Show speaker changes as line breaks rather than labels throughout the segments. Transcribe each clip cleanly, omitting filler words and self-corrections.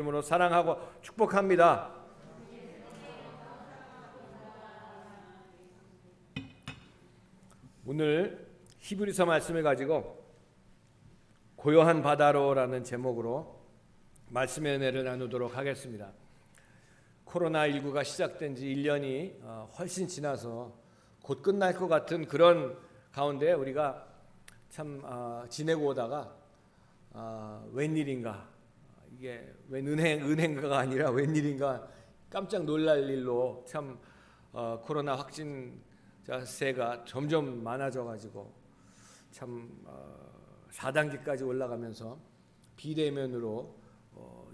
이름으로 사랑하고 축복합니다. 오늘 히브리서 말씀을 가지고 고요한 바다로라는 제목으로 말씀의 은혜를 나누도록 하겠습니다. 코로나19가 시작된 지 1년이 훨씬 지나서 곧 끝날 것 같은 그런 가운데 우리가 참 지내고 오다가 웬일인가, 이게 웬 은행가가 아니라 웬일인가 깜짝 놀랄 일로 참 코로나 확진자세가 점점 많아져가지고 참 4단계까지 올라가면서 비대면으로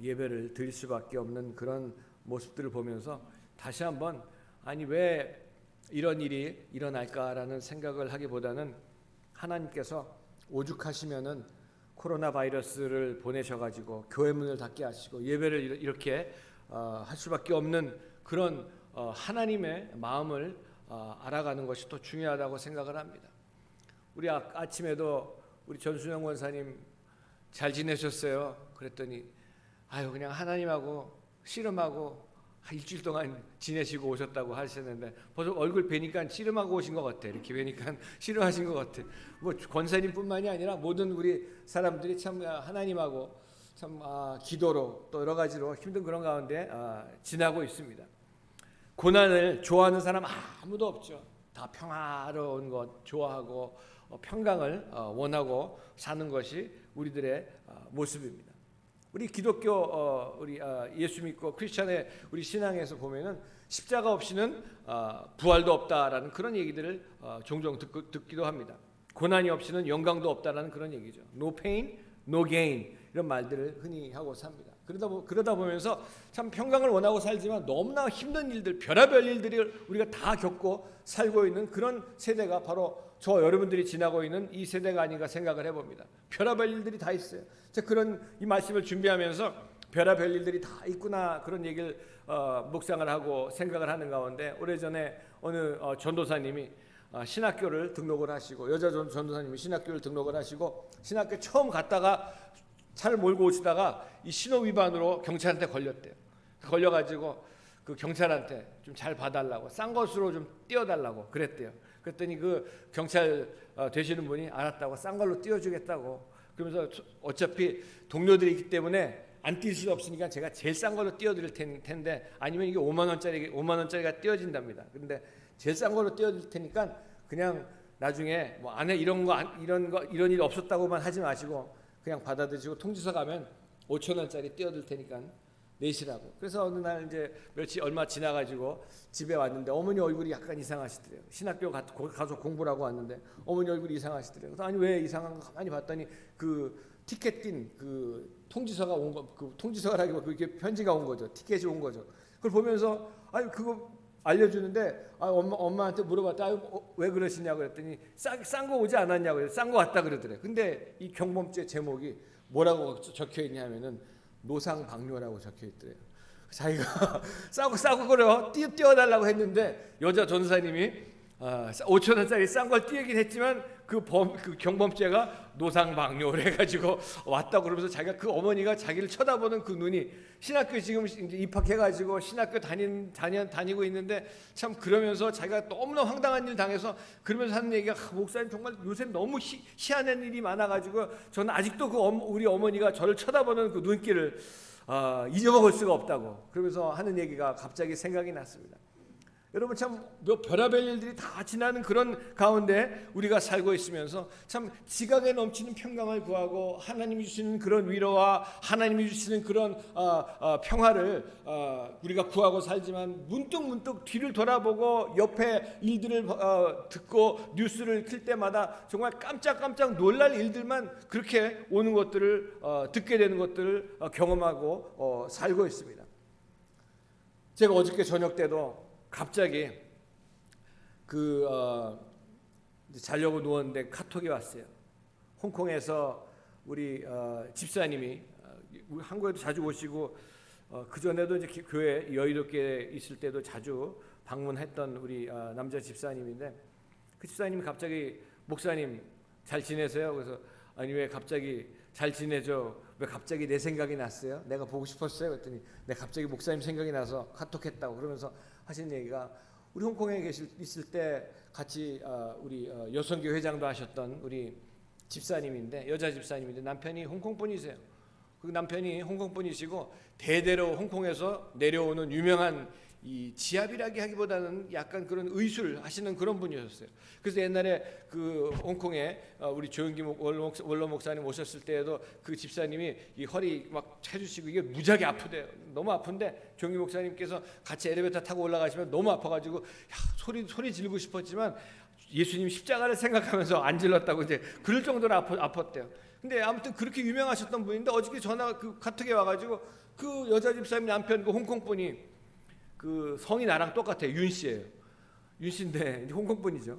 예배를 드릴 수밖에 없는 그런 모습들을 보면서 다시 한번 아니 왜 이런 일이 일어날까라는 생각을 하기보다는 하나님께서 오죽하시면은 코로나 바이러스를 보내셔가지고 교회 문을 닫게 하시고 예배를 이렇게 할 수밖에 없는 그런 하나님의 마음을 알아가는 것이 또 중요하다고 생각을 합니다. 우리 아침에도 우리 전순영 원사님 잘 지내셨어요? 그랬더니 아유 그냥 하나님하고 씨름하고 일주일 동안 지내시고 오셨다고 하셨는데 벌써 얼굴 뵈니까 씨름하고 오신 것 같아. 이렇게 뵈니까 씨름하신 것 같아. 뭐 권사님뿐만이 아니라 모든 우리 사람들이 참 하나님하고 참 기도로 또 여러 가지로 힘든 그런 가운데 지나고 있습니다. 고난을 좋아하는 사람 아무도 없죠. 다 평화로운 것 좋아하고 평강을 원하고 사는 것이 우리들의 모습입니다. 우리 기독교 우리 예수 믿고 크리스천의 우리 신앙에서 보면은 십자가 없이는 부활도 없다라는 그런 얘기들을 종종 듣기도 합니다. 고난이 없이는 영광도 없다라는 그런 얘기죠. No pain, no gain 이런 말들을 흔히 하고 삽니다. 그러다 보면서 참 평강을 원하고 살지만 너무나 힘든 일들, 별의별 일들을 우리가 다 겪고 살고 있는 그런 세대가 바로 저 여러분들이 지나고 있는 이 세대가 아닌가 생각을 해봅니다. 별의별 일들이 다 있어요. 그런 이 말씀을 준비하면서 별의별 일들이 다 있구나 그런 얘기를 묵상을 하고 생각을 하는 가운데 오래전에 어느 전도사님이 신학교를 등록을 하시고 여자 전도사님이 신학교를 등록을 하시고 신학교 처음 갔다가 차를 몰고 오시다가 이 신호 위반으로 경찰한테 걸렸대요. 걸려가지고 그 경찰한테 좀 잘 봐달라고 싼 것으로 좀 띄워달라고 그랬대요. 그랬더니 그 경찰 되시는 분이 알았다고 싼 걸로 띄워주겠다고 그러면서 어차피 동료들이 있기 때문에 안 뛸 수 없으니까 제가 제일 싼 걸로 띄워드릴 텐데 아니면 이게 5만 원짜리가 띄워진답니다. 그런데 제일 싼 걸로 띄워드릴 테니까 그냥 나중에 뭐 안에 이런 일 없었다고만 하지 마시고 그냥 받아들이시고 통지서 가면 5천 원짜리 띄워드릴 테니까 내시라고. 그래서 어느 날 이제 얼마 지나가지고 집에 왔는데 어머니 얼굴이 약간 이상하시더래요. 신학교 가서 공부를 하고 왔는데 어머니 얼굴이 이상하시더래요. 그래서 아니 왜 이상한 거 가만히 봤더니 그 티켓 띈 그 통지서가 온 거, 그 통지서라기보다 그게 편지가 온 거죠. 티켓이 온 거죠. 그걸 보면서 아니 그거 알려주는데 엄마한테 물어봤다. 왜 그러시냐고 그랬더니 싼 거 오지 않았냐고 싼 거 왔다 그러더래요. 근데 이 경범죄 제목이 뭐라고 적혀 있냐면은 노상방뇨라고 적혀 있더래요. 자기가 싸고 그래요. 띄워달라고 했는데 여자 전사님이 5천 원짜리 싼 걸 띄우긴 했지만 그 경범죄가 노상방뇨를 해가지고 왔다고 그러면서 자기가 그 어머니가 자기를 쳐다보는 그 눈이 신학교 지금 이제 입학해가지고 신학교 다니고 있는데 참 그러면서 자기가 너무나 황당한 일 당해서 그러면서 하는 얘기가 목사님 정말 요새 너무 희한한 일이 많아가지고 저는 아직도 우리 어머니가 저를 쳐다보는 그 눈길을 잊어먹을 수가 없다고 그러면서 하는 얘기가 갑자기 생각이 났습니다. 여러분 참 별의별 일들이 다 지나는 그런 가운데 우리가 살고 있으면서 참 지각에 넘치는 평강을 구하고 하나님이 주시는 그런 위로와 하나님이 주시는 그런 평화를 우리가 구하고 살지만 문득 뒤를 돌아보고 옆에 일들을 듣고 뉴스를 킬 때마다 정말 깜짝 놀랄 일들만 그렇게 오는 것들을 듣게 되는 것들을 경험하고 살고 있습니다. 제가 어저께 저녁 때도 갑자기 자려고 누웠는데 카톡이 왔어요. 홍콩에서 우리 집사님이 한국에도 자주 오시고 그 전에도 이제 교회 여의도교회에 있을 때도 자주 방문했던 우리 남자 집사님인데 그 집사님이 갑자기 목사님 잘 지내세요? 그래서 아니 왜 갑자기 잘 지내죠? 왜 갑자기 내 생각이 났어요? 내가 보고 싶었어요? 그랬더니 내가 갑자기 목사님 생각이 나서 카톡했다고 그러면서 하신 얘기가, 우리 홍콩에 있을 때 같이 우리 여성교 회장도 하셨던 우리 집사님인데, 여자 집사님인데 남편이 홍콩 분이세요. 그 남편이 홍콩 분이시고 대대로 홍콩에서 내려오는 유명한 이 지압이라기 하기보다는 약간 그런 의술 하시는 그런 분이셨어요. 그래서 옛날에 그 홍콩에 우리 조영기 원로 목사님 오셨을 때에도 그 집사님이 이 허리 막 해주시고 이게 무지하게 아프대요. 너무 아픈데 조영기 목사님께서 같이 엘리베이터 타고 올라가시면 너무 아파가지고 소리 지르고 싶었지만 예수님 십자가를 생각하면서 안 질렀다고 이제 그럴 정도로 아팠대요. 근데 아무튼 그렇게 유명하셨던 분인데 어저께 전화 그 카톡에 와가지고 그 여자 집사님 남편 그 홍콩 분이 그 성이 나랑 똑같아요. 윤 씨예요. 윤 씨인데 홍콩 분이죠.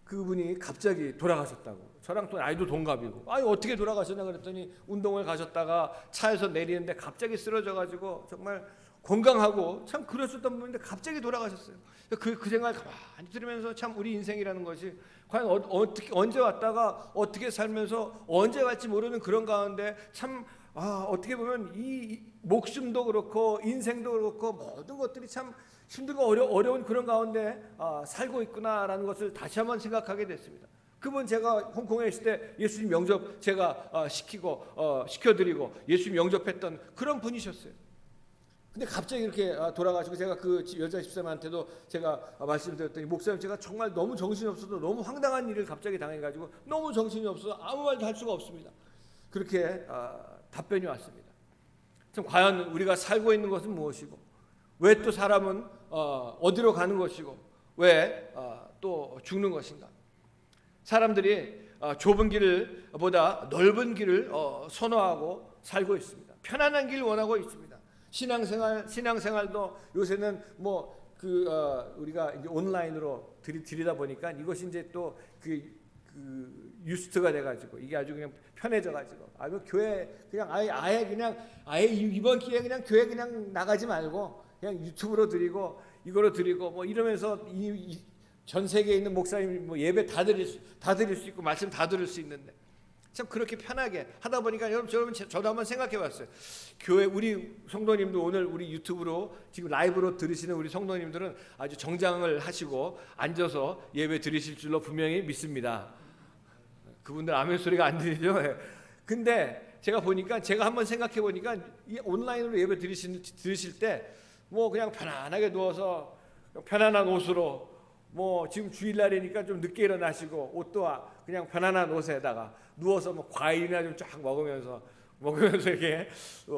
그분이 갑자기 돌아가셨다고. 저랑 또 나이도 동갑이고. 아니 어떻게 돌아가셨나 그랬더니 운동을 가셨다가 차에서 내리는데 갑자기 쓰러져가지고 정말 건강하고 참 그러셨던 분인데 갑자기 돌아가셨어요. 그 생각을 가만히 들으면서 참 우리 인생이라는 것이 과연 어떻게 언제 왔다가 어떻게 살면서 언제 갈지 모르는 그런 가운데 참 어떻게 보면 이 목숨도 그렇고 인생도 그렇고 모든 것들이 참 힘들고 어려운 그런 가운데 살고 있구나라는 것을 다시 한번 생각하게 됐습니다. 그분 제가 홍콩에 있을 때 예수님 영접 제가 시켜드리고 예수님 영접했던 그런 분이셨어요. 근데 갑자기 이렇게 돌아가시고 제가 그 여자 집사님한테도 제가 말씀드렸더니 목사님 제가 정말 너무 정신이 없어서 너무 황당한 일을 갑자기 당해가지고 너무 정신이 없어서 아무 말도 할 수가 없습니다. 그렇게 답변이 왔습니다. 참 과연 우리가 살고 있는 것은 무엇이고 왜 또 사람은 어디로 가는 것이고 왜 또 죽는 것인가? 사람들이 좁은 길보다 넓은 길을 선호하고 살고 있습니다. 편안한 길을 원하고 있습니다. 신앙생활도 요새는 뭐 우리가 이제 온라인으로 들이다 보니까 이것이 이제 또 그 유스트가 돼가지고 이게 아주 그냥 편해져가지고 교회 그냥 아예 이번 기회에 그냥 교회 그냥 나가지 말고 그냥 유튜브로 드리고 이거로 드리고 뭐 이러면서 전 세계에 있는 목사님 뭐 예배 다 드릴 수 있고 말씀 다 들을 수 있는데 참 그렇게 편하게 하다 보니까 여러분 저도 한번 생각해봤어요. 교회 우리 성도님도 오늘 우리 유튜브로 지금 라이브로 들으시는 우리 성도님들은 아주 정장을 하시고 앉아서 예배 드리실 줄로 분명히 믿습니다. 그분들 아멘 소리가 안 들리죠. 근데 제가 한번 생각해 보니까 이 온라인으로 예배 들으실 때 뭐 그냥 편안하게 누워서 편안한 옷으로 뭐 지금 주일날이니까 좀 늦게 일어나시고 옷도 그냥 편안한 옷에다가 누워서 뭐 과일이나 좀 쫙 먹으면서 이렇게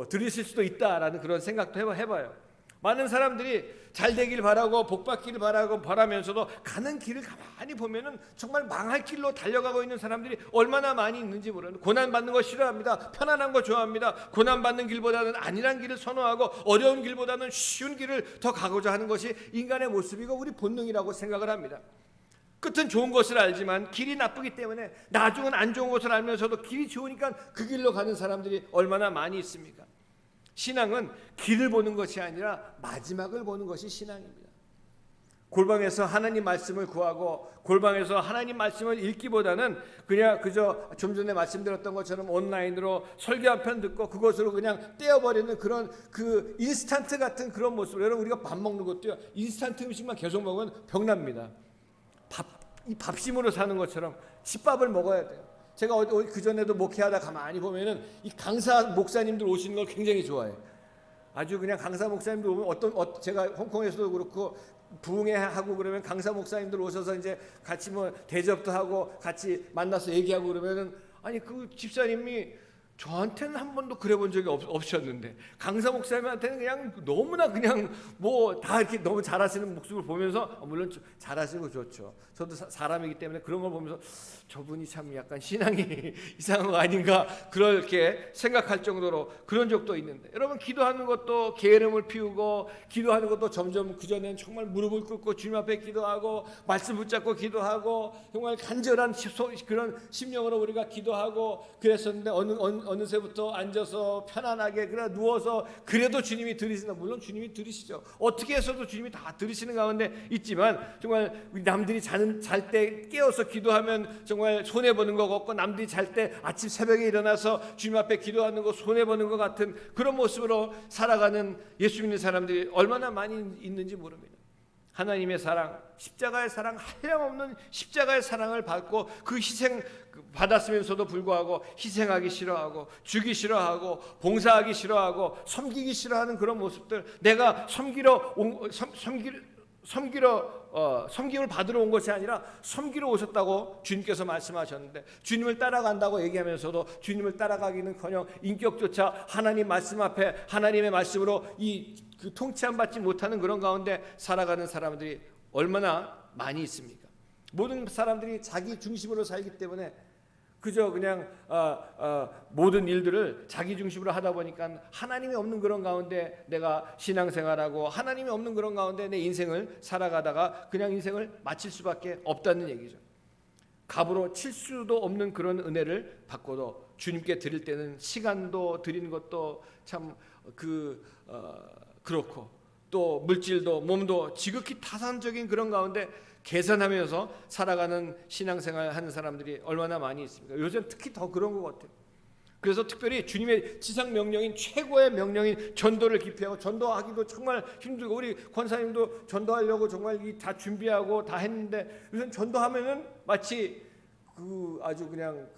들으실 수도 있다라는 그런 생각도 해봐요. 많은 사람들이 잘 되길 바라고 복 받기를 바라면서도 가는 길을 가만히 보면은 정말 망할 길로 달려가고 있는 사람들이 얼마나 많이 있는지 모르는. 고난 받는 거 싫어합니다. 편안한 거 좋아합니다. 고난 받는 길보다는 안일한 길을 선호하고 어려운 길보다는 쉬운 길을 더 가고자 하는 것이 인간의 모습이고 우리 본능이라고 생각을 합니다. 끝은 좋은 것을 알지만 길이 나쁘기 때문에 나중은 안 좋은 것을 알면서도 길이 좋으니까 그 길로 가는 사람들이 얼마나 많이 있습니까? 신앙은 길을 보는 것이 아니라 마지막을 보는 것이 신앙입니다. 골방에서 하나님 말씀을 구하고 골방에서 하나님 말씀을 읽기보다는 그냥 그저 좀 전에 말씀드렸던 것처럼 온라인으로 설교 한 편 듣고 그것으로 그냥 떼어버리는 그런 그 인스턴트 같은 그런 모습. 여러분 우리가 밥 먹는 것도요. 인스턴트 음식만 계속 먹으면 병납니다. 밥심으로 사는 것처럼 집밥을 먹어야 돼요. 제가 그전에도 목회하다 가만히 보면은 이 강사 목사님들 오시는 걸 굉장히 좋아해요. 아주 그냥 강사 목사님들 오면 제가 홍콩에서도 그렇고 부흥회하고 그러면 강사 목사님들 오셔서 이제 같이 뭐 대접도 하고 같이 만나서 얘기하고 그러면은 아니 그 집사님이 저한테는 한 번도 그래 본 적이 없으셨는데 강사 목사님한테는 그냥 너무나 그냥 뭐 다 이렇게 너무 잘하시는 모습을 보면서 물론 잘하시고 좋죠. 저도 사람이기 때문에 그런 걸 보면서 저분이 참 약간 신앙이 이상한 거 아닌가 그렇게 생각할 정도로 그런 적도 있는데 여러분 기도하는 것도 게으름을 피우고 기도하는 것도 점점 그전엔 정말 무릎을 꿇고 주님 앞에 기도하고 말씀 붙잡고 기도하고 정말 간절한 그런 심령으로 우리가 기도하고 그랬었는데 어느새부터 앉아서 편안하게 그냥 누워서 그래도 주님이 들으신다. 물론 주님이 들으시죠. 어떻게 해서도 주님이 다 들으시는 가운데 있지만 정말 남들이 잘 때 깨어서 기도하면 정말 손해보는 것 같고, 남들이 잘 때 아침 새벽에 일어나서 주님 앞에 기도하는 거 손해보는 것 같은 그런 모습으로 살아가는 예수 믿는 사람들이 얼마나 많이 있는지 모릅니다. 하나님의 사랑, 십자가의 사랑, 한량없는 십자가의 사랑을 받고 그 희생 받았으면서도 불구하고 희생하기 싫어하고, 주기 싫어하고, 봉사하기 싫어하고, 섬기기 싫어하는 그런 모습들, 내가 섬김을 받으러 온 것이 아니라 섬기러 오셨다고 주님께서 말씀하셨는데, 주님을 따라간다고 얘기하면서도 주님을 따라가기는커녕 인격조차 하나님 말씀 앞에 하나님의 말씀으로 그 통치함 받지 못하는 그런 가운데 살아가는 사람들이 얼마나 많이 있습니까? 모든 사람들이 자기 중심으로 살기 때문에 그저 그냥 모든 일들을 자기 중심으로 하다 보니까 하나님이 없는 그런 가운데 내가 신앙생활하고, 하나님이 없는 그런 가운데 내 인생을 살아가다가 그냥 인생을 마칠 수밖에 없다는 얘기죠. 값으로 칠 수도 없는 그런 은혜를 받고도 주님께 드릴 때는 시간도 드리는 것도 참 그렇고, 또 물질도 몸도 지극히 타산적인 그런 가운데 계산하면서 살아가는 신앙생활 하는 사람들이 얼마나 많이 있습니까? 요즘 특히 더 그런 것 같아요. 그래서 특별히 주님의 지상 명령인, 최고의 명령인 전도를 기피하고, 전도하기도 정말 힘들고, 우리 권사님도 전도하려고 정말 다 준비하고 다 했는데, 요즘 전도하면은 마치 아주 그냥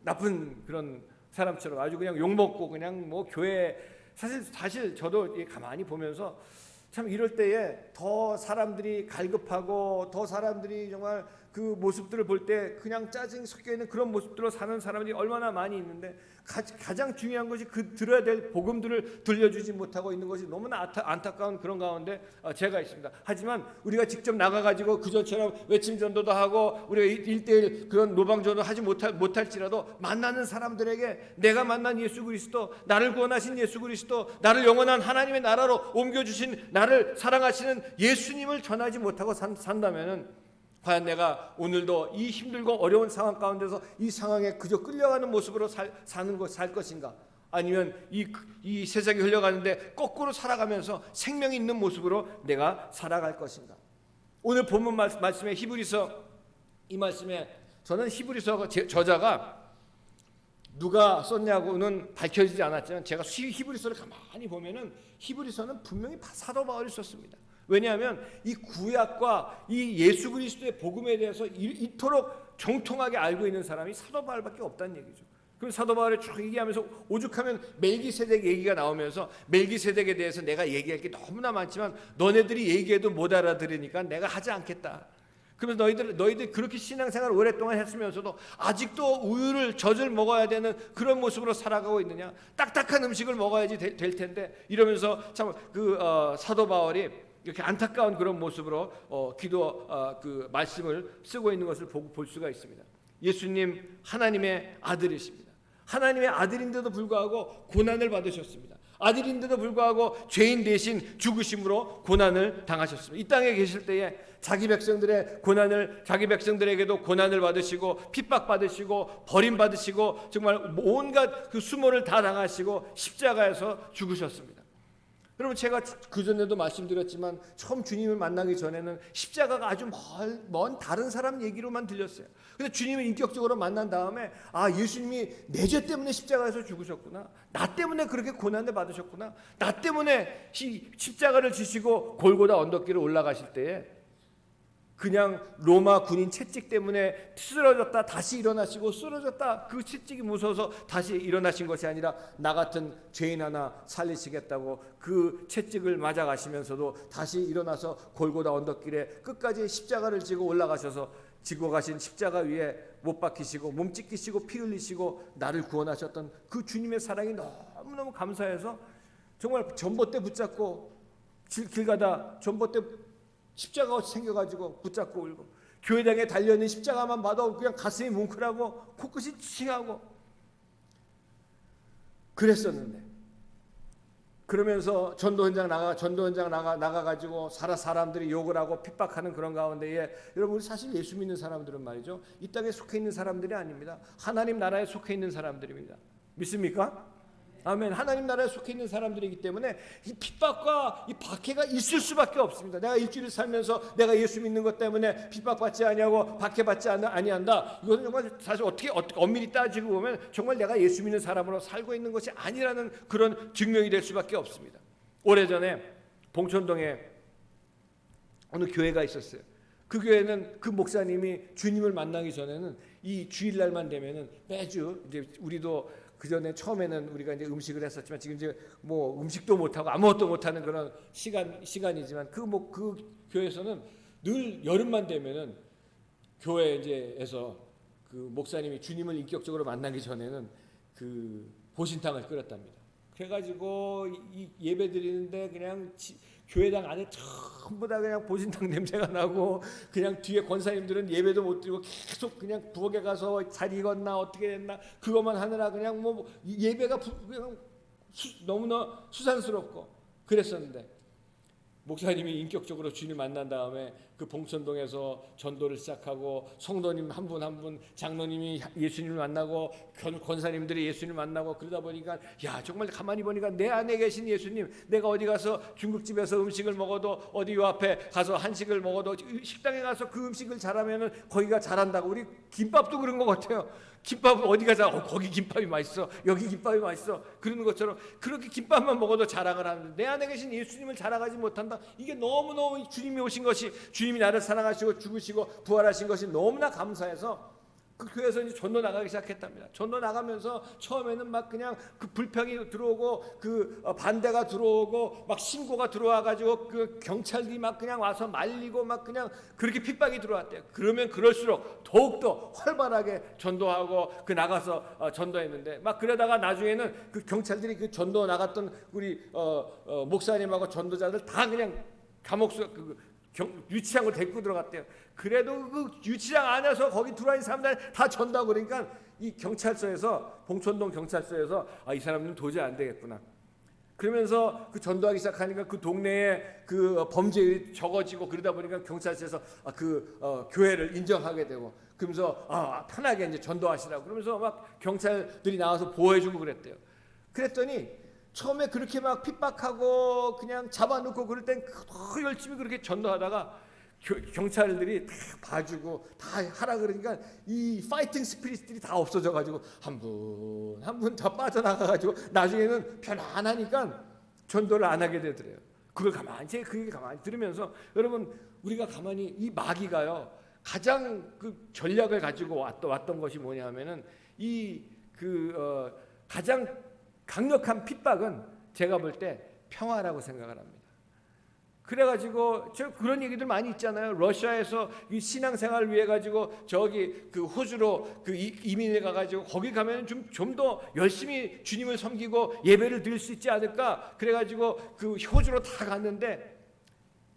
나쁜 그런 사람처럼 아주 그냥 욕먹고 그냥 뭐 교회, 사실 저도 가만히 보면서 참 이럴 때에 더 사람들이 갈급하고, 더 사람들이 정말 그 모습들을 볼 때 그냥 짜증이 섞여 있는 그런 모습들로 사는 사람들이 얼마나 많이 있는데, 가장 중요한 것이 들어야 될 복음들을 들려주지 못하고 있는 것이 너무나 안타까운 그런 가운데 제가 있습니다. 하지만 우리가 직접 나가가지고 그전처럼 외침 전도도 하고 우리가 1:1 그런 노방 전도 하지 못할지라도, 만나는 사람들에게 내가 만난 예수 그리스도, 나를 구원하신 예수 그리스도, 나를 영원한 하나님의 나라로 옮겨주신, 나를 사랑하시는 예수님을 전하지 못하고 산다면은, 과연 내가 오늘도 이 힘들고 어려운 상황 가운데서 이 상황에 그저 끌려가는 모습으로 살 것인가? 아니면 이 세상이 흘러가는데 거꾸로 살아가면서 생명이 있는 모습으로 내가 살아갈 것인가? 오늘 본문 말씀에 히브리서, 이 말씀에 저는 히브리서 저자가 누가 썼냐고는 밝혀지지 않았지만, 제가 히브리서를 가만히 보면은 히브리서는 분명히 사도 바울이 썼습니다. 왜냐하면 이 구약과 이 예수 그리스도의 복음에 대해서 이토록 정통하게 알고 있는 사람이 사도 바울밖에 없다는 얘기죠. 그럼 사도 바울이 쭉 얘기하면서 오죽하면 멜기세덱 얘기가 나오면서, 멜기세덱에 대해서 내가 얘기할 게 너무나 많지만 너네들이 얘기해도 못 알아들으니까 내가 하지 않겠다. 그러면서 너희들 그렇게 신앙생활을 오랫동안 했으면서도 아직도 우유를 젖을 먹어야 되는 그런 모습으로 살아가고 있느냐? 딱딱한 음식을 먹어야지 될 텐데, 이러면서 참 사도 바울이 이렇게 안타까운 그런 모습으로 그 말씀을 쓰고 있는 것을 볼 수가 있습니다. 예수님 하나님의 아들이십니다. 하나님의 아들인데도 불구하고 고난을 받으셨습니다. 아들인데도 불구하고 죄인 대신 죽으심으로 고난을 당하셨습니다. 이 땅에 계실 때에 자기 백성들에게도 고난을 받으시고, 핍박받으시고, 버림받으시고, 정말 온갖 그 수모를 다 당하시고 십자가에서 죽으셨습니다. 여러분, 제가 그전에도 말씀드렸지만 처음 주님을 만나기 전에는 십자가가 아주 먼 다른 사람 얘기로만 들렸어요. 근데 주님을 인격적으로 만난 다음에, 예수님이 내 죄 때문에 십자가에서 죽으셨구나, 나 때문에 그렇게 고난을 받으셨구나, 나 때문에 십자가를 지시고 골고다 언덕길을 올라가실 때에 그냥 로마 군인 채찍 때문에 쓰러졌다 다시 일어나시고, 쓰러졌다 그 채찍이 무서워서 다시 일어나신 것이 아니라, 나 같은 죄인 하나 살리시겠다고 그 채찍을 맞아 가시면서도 다시 일어나서 골고다 언덕길에 끝까지 십자가를 지고 올라가셔서 지고 가신 십자가 위에 못 박히시고 몸 찢기시고 피 흘리시고 나를 구원하셨던 그 주님의 사랑이 너무너무 감사해서, 정말 전봇대 붙잡고 길 가다 전봇대 십자가가 생겨가지고 붙잡고 울고, 교회당에 달려있는 십자가만 봐도 그냥 가슴이 뭉클하고 코끝이 칭하고 그랬었는데, 그러면서 전도 현장 나가가지고 사람들이 욕을 하고 핍박하는 그런 가운데에, 여러분, 사실 예수 믿는 사람들은 말이죠, 이 땅에 속해 있는 사람들이 아닙니다. 하나님 나라에 속해 있는 사람들입니다. 믿습니까? 아멘. 하나님 나라에 속해 있는 사람들이기 때문에 이 핍박과 이 박해가 있을 수밖에 없습니다. 내가 일주일 살면서 내가 예수 믿는 것 때문에 핍박받지 아니하고 박해받지 아니한다. 이거는 정말 사실 어떻게 엄밀히 따지고 보면 정말 내가 예수 믿는 사람으로 살고 있는 것이 아니라는 그런 증명이 될 수밖에 없습니다. 오래전에 봉천동에 어느 교회가 있었어요. 그 교회는 그 목사님이 주님을 만나기 전에는 이 주일날만 되면은 매주 이제 우리도 그 전에 처음에는 우리가 이제 음식을 했었지만 지금 이제 뭐 음식도 못 하고 아무것도 못 하는 그런 시간이지만 그 교회에서는 늘 여름만 되면은 교회 이제에서 그 목사님이 주님을 인격적으로 만나기 전에는 그 보신탕을 끓였답니다. 그래가지고 이 예배 드리는데 그냥 교회당 안에 전부 다 그냥 보신탕 냄새가 나고 그냥 뒤에 권사님들은 예배도 못 드리고 계속 그냥 부엌에 가서 잘 익었나 어떻게 됐나 그것만 하느라 그냥 뭐 예배가 그냥 너무나 수산스럽고 그랬었는데 목사님이 인격적으로 주님 만난 다음에 그 봉천동에서 전도를 시작하고 성도님 한 분 한 분 장로님이 예수님을 만나고 권사님들이 예수님을 만나고 그러다 보니까 야 정말 가만히 보니까 내 안에 계신 예수님 내가 어디 가서 중국집에서 음식을 먹어도 어디 요 앞에 가서 한식을 먹어도 식당에 가서 그 음식을 잘하면은 거기가 잘한다고 우리 김밥도 그런 것 같아요. 김밥은 어디 가서 거기 김밥이 맛있어 여기 김밥이 맛있어 그러는 것처럼 그렇게 김밥만 먹어도 자랑을 하는데 내 안에 계신 예수님을 자랑하지 못한다. 이게 너무너무 주님이 오신 것이 주님이 나를 사랑하시고 죽으시고 부활하신 것이 너무나 감사해서 그 교회에서 이제 전도 나가기 시작했답니다. 전도 나가면서 처음에는 막 그냥 그 불평이 들어오고 그 반대가 들어오고 막 신고가 들어와가지고 그 경찰들이 막 그냥 와서 말리고 막 그냥 그렇게 핍박이 들어왔대요. 그러면 그럴수록 더욱더 활발하게 전도하고 그 나가서 전도했는데 막 그러다가 나중에는 그 경찰들이 그 전도 나갔던 우리 목사님하고 전도자들 다 그냥 감옥수 유치장으로 데리고 들어갔대요. 그래도 그 유치장 안에서 거기 들어와 있는 사람들 다 전도하고 그러니까 이 경찰서에서 봉천동 경찰서에서 이 사람들은 도저히 안 되겠구나. 그러면서 그 전도하기 시작하니까 그 동네에 그 범죄율이 적어지고 그러다 보니까 경찰서에서 교회를 인정하게 되고 그러면서 편하게 이제 전도하시라고 그러면서 막 경찰들이 나와서 보호해주고 그랬대요. 그랬더니 처음에 그렇게 막 핍박하고 그냥 잡아놓고 그럴 땐 더 열심히 그렇게 전도하다가 경찰들이 다 봐주고 다 하라 그러니까 이 파이팅 스피릿들이 다 없어져가지고 한 분 한 분 다 빠져나가가지고 나중에는 편안하니까 전도를 안 하게 되더래요. 그걸 가만히 들으면서 여러분 우리가 가만히 이 마귀가요 가장 그 전략을 가지고 왔던 것이 뭐냐면은 가장 강력한 핍박은 제가 볼 때 평화라고 생각을 합니다. 그래가지고 저 그런 얘기들 많이 있잖아요. 러시아에서 이 신앙생활을 위해 가지고 저기 그 호주로 그 이민해 가가지고 거기 가면 좀 더 열심히 주님을 섬기고 예배를 드릴 수 있지 않을까. 그래가지고 그 호주로 다 갔는데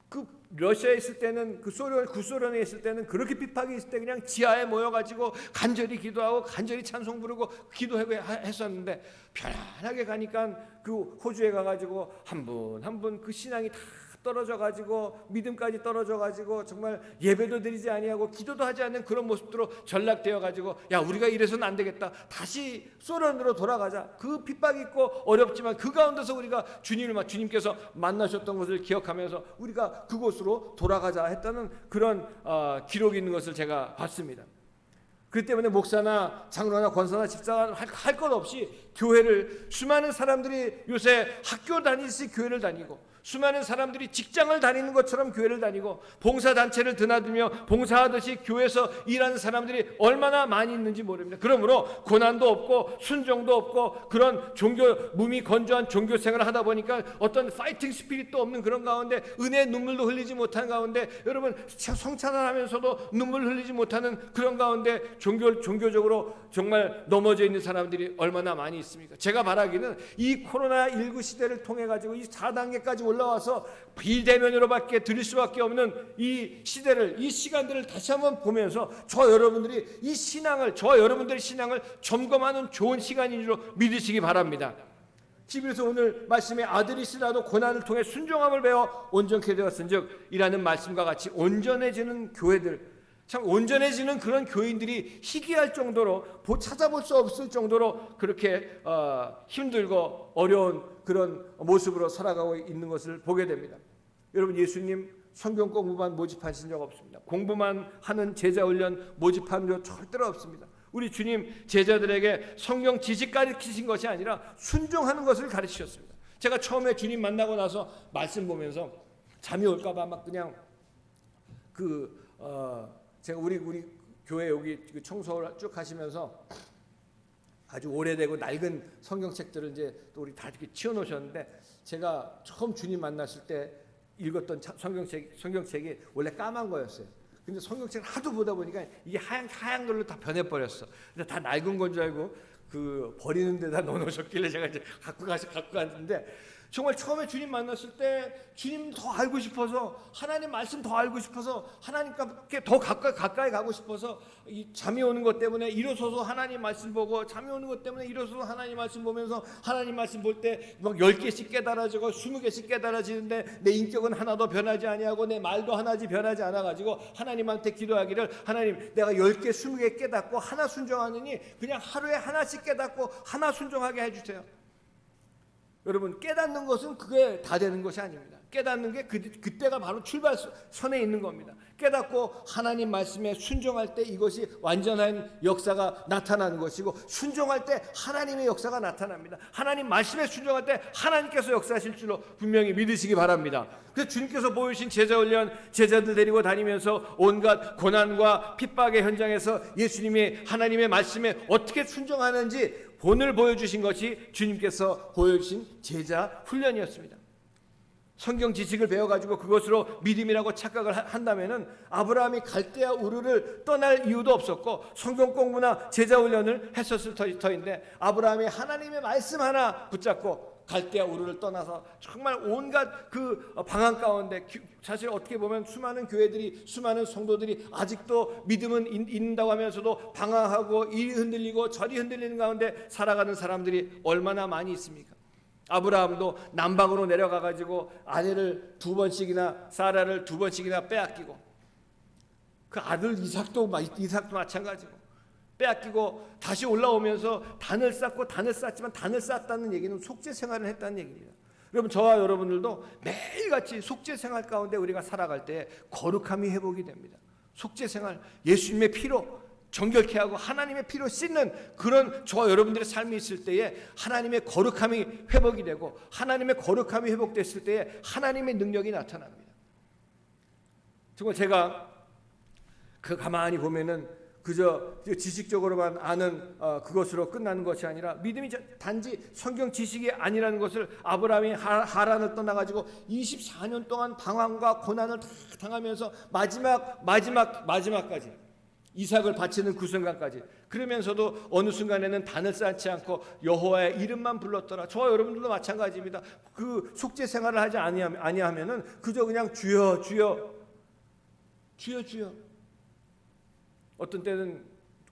그 러시아에 있을 때는 구소련에 있을 때는 그렇게 핍박이 있을 때 그냥 지하에 모여가지고 간절히 기도하고 간절히 찬송 부르고 기도하고 했었는데 편안하게 가니까 그 호주에 가가지고 한 분 한 분 그 신앙이 다 떨어져가지고 믿음까지 떨어져가지고 정말 예배도 드리지 아니하고 기도도 하지 않는 그런 모습으로 전락되어가지고 야 우리가 이래서는 안 되겠다 다시 소련으로 돌아가자. 그 핍박이 있고 어렵지만 그 가운데서 우리가 주님께서 만나셨던 것을 기억하면서 우리가 그곳으로 돌아가자 했다는 그런 기록이 있는 것을 제가 봤습니다. 그 때문에 목사나 장로나 권사나 집사가 할 것 없이 교회를 수많은 사람들이 요새 학교 다니듯이 교회를 다니고 수많은 사람들이 직장을 다니는 것처럼 교회를 다니고 봉사단체를 드나들며 봉사하듯이 교회에서 일하는 사람들이 얼마나 많이 있는지 모릅니다. 그러므로 고난도 없고 순종도 없고 그런 몸이 건조한 종교 생활을 하다 보니까 어떤 파이팅 스피릿도 없는 그런 가운데 은혜의 눈물도 흘리지 못하는 가운데 여러분 성찬을 하면서도 눈물 흘리지 못하는 그런 가운데 종교적으로 정말 넘어져 있는 사람들이 얼마나 많이 있습니까? 제가 바라기는 이 코로나19 시대를 통해 가지고 이 4단계까지 올라와서 비대면으로밖에 드릴 수밖에 없는 이 시대를 이 시간들을 다시 한번 보면서 여러분들의 신앙을 점검하는 좋은 시간인 줄 믿으시기 바랍니다. 집에서 오늘 말씀에 아들이시라도 고난을 통해 순종함을 배워 온전케 되었은즉 이라는 말씀과 같이 온전해지는 교회들 참 온전해지는 그런 교인들이 희귀할 정도로 찾아볼 수 없을 정도로 그렇게 힘들고 어려운 그런 모습으로 살아가고 있는 것을 보게 됩니다. 여러분, 예수님 성경 공부만 모집하신 적 없습니다. 공부만 하는 제자 훈련 모집한 적 절대로 없습니다. 우리 주님 제자들에게 성경 지식 가르치신 것이 아니라 순종하는 것을 가르치셨습니다. 제가 처음에 주님 만나고 나서 말씀 보면서 잠이 올까 봐 막 그냥 제가 우리 교회 여기 청소를 쭉 하시면서 아주 오래되고 낡은 성경책들을 이제 또 우리 다 이렇게 치워 놓으셨는데, 제가 처음 주님 만났을 때 읽었던 성경책이 원래 까만 거였어요. 근데 성경책을 하도 보다 보니까 이게 하얀 걸로 다 변해 버렸어. 근데 다 낡은 건 줄 알고 버리는 데다 넣어 놓으셨길래 제가 이제 갖고 갔는데, 정말 처음에 주님 만났을 때 주님 더 알고 싶어서, 하나님 말씀 더 알고 싶어서, 하나님께 더 가까이 가고 싶어서, 이 잠이 오는 것 때문에 일어서서 하나님 말씀 보고, 잠이 오는 것 때문에 일어서서 하나님 말씀 보면서, 하나님 말씀 볼 때 막 10개씩 깨달아지고 20개씩 깨달아지는데 내 인격은 하나도 변하지 아니하고 내 말도 하나도 변하지 않아가지고 하나님한테 기도하기를, 하나님 내가 10개 20개 깨닫고 하나 순종하느니 그냥 하루에 하나씩 깨닫고 하나 순종하게 해주세요. 여러분, 깨닫는 것은 그게 다 되는 것이 아닙니다. 깨닫는 게 그때가 바로 출발선에 있는 겁니다. 깨닫고 하나님 말씀에 순종할 때 이것이 완전한 역사가 나타나는 것이고, 순종할 때 하나님의 역사가 나타납니다. 하나님 말씀에 순종할 때 하나님께서 역사하실 줄로 분명히 믿으시기 바랍니다. 그래서 주님께서 보여주신 제자훈련, 제자들 데리고 다니면서 온갖 고난과 핍박의 현장에서 예수님이 하나님의 말씀에 어떻게 순종하는지 본을 보여주신 것이 주님께서 보여주신 제자 훈련이었습니다. 성경 지식을 배워가지고 그것으로 믿음이라고 착각을 한다면은 아브라함이 갈대아 우르를 떠날 이유도 없었고, 성경 공부나 제자 훈련을 했었을 터인데, 아브라함이 하나님의 말씀 하나 붙잡고 갈대아 우르를 떠나서 정말 온갖 그 방황 가운데, 사실 어떻게 보면 수많은 교회들이, 수많은 성도들이 아직도 믿음은 있는다고 하면서도 방황하고 이리 흔들리고 저리 흔들리는 가운데 살아가는 사람들이 얼마나 많이 있습니까? 아브라함도 남방으로 내려가가지고 아내를 2번씩이나, 사라를 2번씩이나 빼앗기고, 그 아들 이삭도 마찬가지고 빼앗기고, 다시 올라오면서 단을 쌓지만 단을 쌓았다는 얘기는 속죄 생활을 했다는 얘기입니다. 여러분, 저와 여러분들도 매일같이 속죄 생활 가운데 우리가 살아갈 때 거룩함이 회복이 됩니다. 속죄 생활, 예수님의 피로 정결케 하고 하나님의 피로 씻는 그런 저와 여러분들의 삶이 있을 때에 하나님의 거룩함이 회복이 되고, 하나님의 거룩함이 회복됐을 때에 하나님의 능력이 나타납니다. 정말 제가 가만히 보면은 그저 지식적으로만 아는 그것으로 끝나는 것이 아니라, 믿음이 단지 성경 지식이 아니라는 것을 아브라함이 하란을 떠나가지고 24년 동안 방황과 고난을 다 당하면서 마지막까지 이삭을 바치는 그 순간까지, 그러면서도 어느 순간에는 단을 쌓지 않고 여호와의 이름만 불렀더라. 저와 여러분들도 마찬가지입니다. 그 속죄 생활을 하지 아니하면은 그저 그냥 주여 주여 주여 주여. 어떤 때는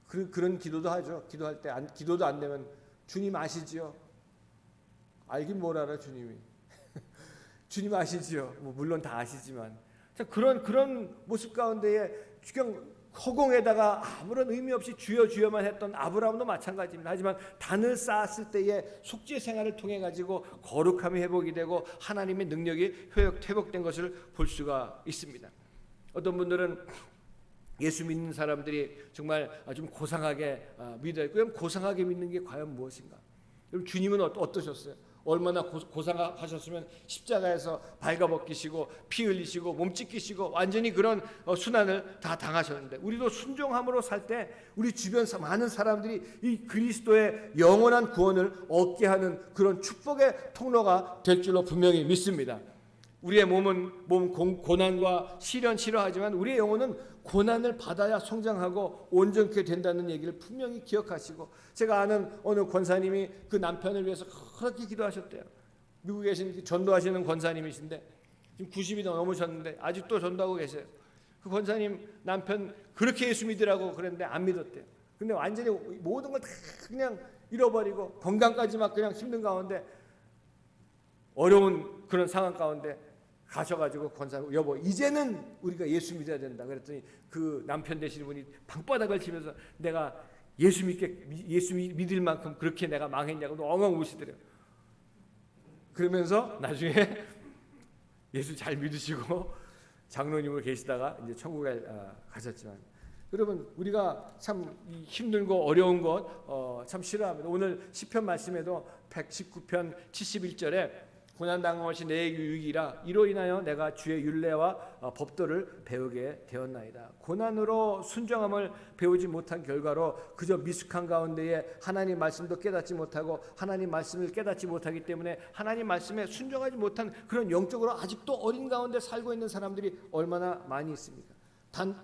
그런 기도도 하죠. 기도할 때 기도도 안 되면 주님 아시지요? 알긴 뭘 알아, 주님이. 주님 아시지요? 물론 다 아시지만, 그런 모습 가운데에 그냥 허공에다가 아무런 의미 없이 주여 주여만 했던 아브라함도 마찬가지입니다. 하지만 단을 쌓았을 때의 속죄 생활을 통해 가지고 거룩함이 회복이 되고 하나님의 능력이 회복된 것을 볼 수가 있습니다. 어떤 분들은 예수 믿는 사람들이 정말 좀 고상하게 믿어야 했고, 그럼 고상하게 믿는 게 과연 무엇인가? 여러분, 주님은 어떠셨어요? 얼마나 고상하셨으면 십자가에서 발가벗기시고 피 흘리시고 몸 찢기시고 완전히 그런 순환을 다 당하셨는데, 우리도 순종함으로 살 때 우리 주변 많은 사람들이 이 그리스도의 영원한 구원을 얻게 하는 그런 축복의 통로가 될 줄로 분명히 믿습니다. 우리의 몸은 고난과 시련 싫어하지만 우리의 영혼은 고난을 받아야 성장하고 온전케 된다는 얘기를 분명히 기억하시고, 제가 아는 어느 권사님이 그 남편을 위해서 그렇게 기도하셨대요. 미국에 계신 전도하시는 권사님이신데 지금 90이 넘으셨는데 아직도 전도하고 계세요. 그 권사님 남편 그렇게 예수 믿으라고 그랬는데 안 믿었대요. 근데 완전히 모든 걸 다 그냥 잃어버리고 건강까지 막 그냥 힘든 가운데, 어려운 그런 상황 가운데 가셔가지고 권사님, 여보 이제는 우리가 예수 믿어야 된다. 그랬더니 그 남편 되시는 분이 방바닥을 치면서 내가 예수 믿을 만큼 그렇게 내가 망했냐고 엉엉 우시더래요. 그러면서 나중에 예수 잘 믿으시고 장로님으로 계시다가 이제 천국에 가셨지만, 여러분 우리가 참 힘들고 어려운 것 참 싫어합니다. 오늘 시편 말씀에도 119편 71절에 고난당하신 내 유익이라 이로 인하여 내가 주의 율례와 법도를 배우게 되었나이다. 고난으로 순종함을 배우지 못한 결과로 그저 미숙한 가운데에 하나님 말씀도 깨닫지 못하고 하나님 말씀을 깨닫지 못하기 때문에 하나님 말씀에 순종하지 못한 그런 영적으로 아직도 어린 가운데 살고 있는 사람들이 얼마나 많이 있습니까?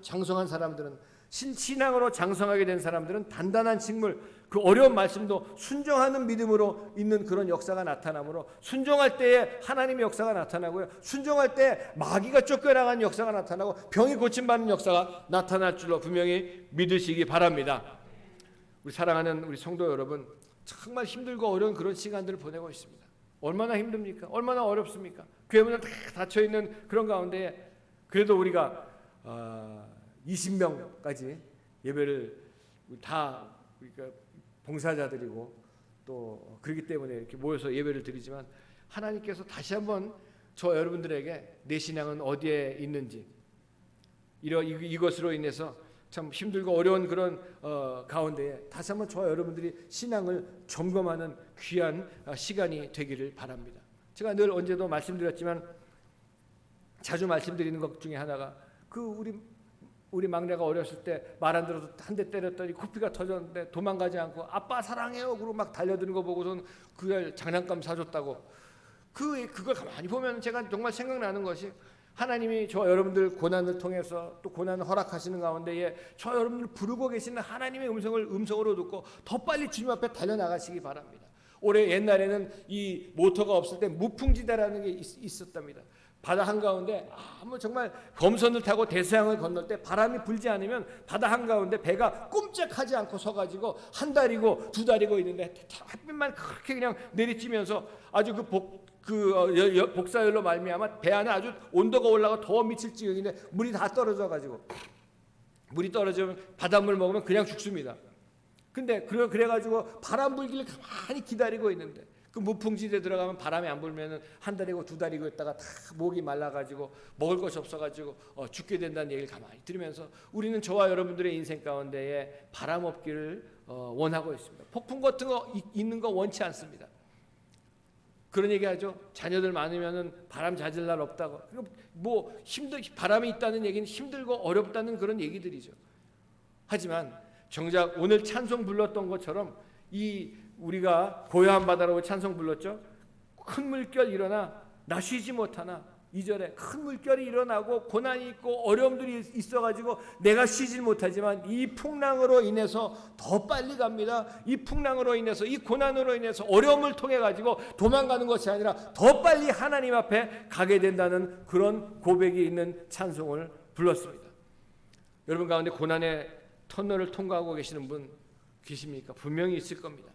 장성한 사람들은, 신앙으로 장성하게 된 사람들은 단단한 직물, 그 어려운 말씀도 순종하는 믿음으로 있는 그런 역사가 나타나므로, 순종할 때에 하나님의 역사가 나타나고요, 순종할 때 마귀가 쫓겨나가는 역사가 나타나고 병이 고침받는 역사가 나타날 줄로 분명히 믿으시기 바랍니다. 우리 사랑하는 우리 성도 여러분, 정말 힘들고 어려운 그런 시간들을 보내고 있습니다. 얼마나 힘듭니까? 얼마나 어렵습니까? 교회 문은 다 닫혀있는 그런 가운데 그래도 우리가 20명까지 예배를 다 그러니까 봉사자들이고 또 그렇기 때문에 이렇게 모여서 예배를 드리지만, 하나님께서 다시 한번 저 여러분들에게 내 신앙은 어디에 있는지, 이것으로 인해서 참 힘들고 어려운 그런 가운데에 다시 한번 저 여러분들이 신앙을 점검하는 귀한 시간이 되기를 바랍니다. 제가 늘 언제도 말씀드렸지만 자주 말씀드리는 것 중에 하나가, 우리 막내가 어렸을 때 말 안 들어서 한 대 때렸더니 코피가 터졌는데 도망가지 않고 아빠 사랑해요 그러고 막 달려드는 거 보고선 그걸 장난감 사줬다고. 그걸 가만히 보면 제가 정말 생각나는 것이, 하나님이 저 여러분들 고난을 통해서 또 고난을 허락하시는 가운데에 저 여러분들 부르고 계시는 하나님의 음성으로 듣고 더 빨리 주님 앞에 달려나가시기 바랍니다. 올해 옛날에는 이 모터가 없을 때 무풍지대라는 게 있었답니다. 바다 한가운데 정말 검선을 타고 대서양을 건널 때 바람이 불지 않으면 바다 한가운데 배가 꼼짝하지 않고 서가지고 한 달이고 두 달이고 있는데 햇빛만 그렇게 그냥 내리쬐면서 아주 복사열로 말미암아 배 안에 아주 온도가 올라가 더 미칠 지경인데 물이 다 떨어져가지고, 물이 떨어지면 바닷물 먹으면 그냥 죽습니다. 근데 그래가지고 바람 불기를 가만히 기다리고 있는데, 그 무풍지대 들어가면 바람이 안 불면은 한 달이고 두 달이고 있다가 다 목이 말라가지고 먹을 것이 없어가지고 죽게 된다는 얘기를 가만히 들으면서, 우리는 저와 여러분들의 인생 가운데에 바람 없기를 원하고 있습니다. 폭풍 같은 거 있는 거 원치 않습니다. 그런 얘기하죠. 자녀들 많으면은 바람 잦을 날 없다고. 뭐 바람이 있다는 얘기는 힘들고 어렵다는 그런 얘기들이죠. 하지만 정작 오늘 찬송 불렀던 것처럼 우리가 고요한 바다라고 찬송 불렀죠. 큰 물결 일어나 나 쉬지 못하나, 2절에 큰 물결이 일어나고 고난이 있고 어려움들이 있어가지고 내가 쉬질 못하지만 이 풍랑으로 인해서 더 빨리 갑니다. 이 풍랑으로 인해서, 이 고난으로 인해서, 어려움을 통해 가지고 도망가는 것이 아니라 더 빨리 하나님 앞에 가게 된다는 그런 고백이 있는 찬송을 불렀습니다. 여러분 가운데 고난의 터널을 통과하고 계시는 분 계십니까? 분명히 있을 겁니다.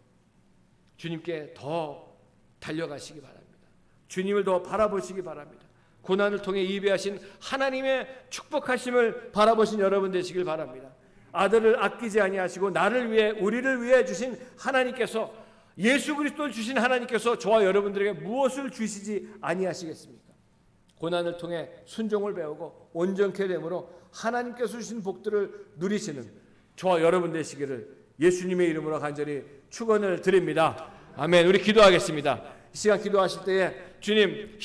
주님께 더 달려가시기 바랍니다. 주님을 더 바라보시기 바랍니다. 고난을 통해 예배하신 하나님의 축복하심을 바라보신 여러분 되시길 바랍니다. 아들을 아끼지 아니하시고 나를 위해, 우리를 위해 주신 하나님께서, 예수 그리스도를 주신 하나님께서 저와 여러분들에게 무엇을 주시지 아니하시겠습니까? 고난을 통해 순종을 배우고 온전케 됨으로 하나님께서 주신 복들을 누리시는 저와 여러분 되시기를 예수님의 이름으로 간절히 축원을 드립니다. 아멘. 우리 기도하겠습니다. 이 시간 기도하실 때에 주님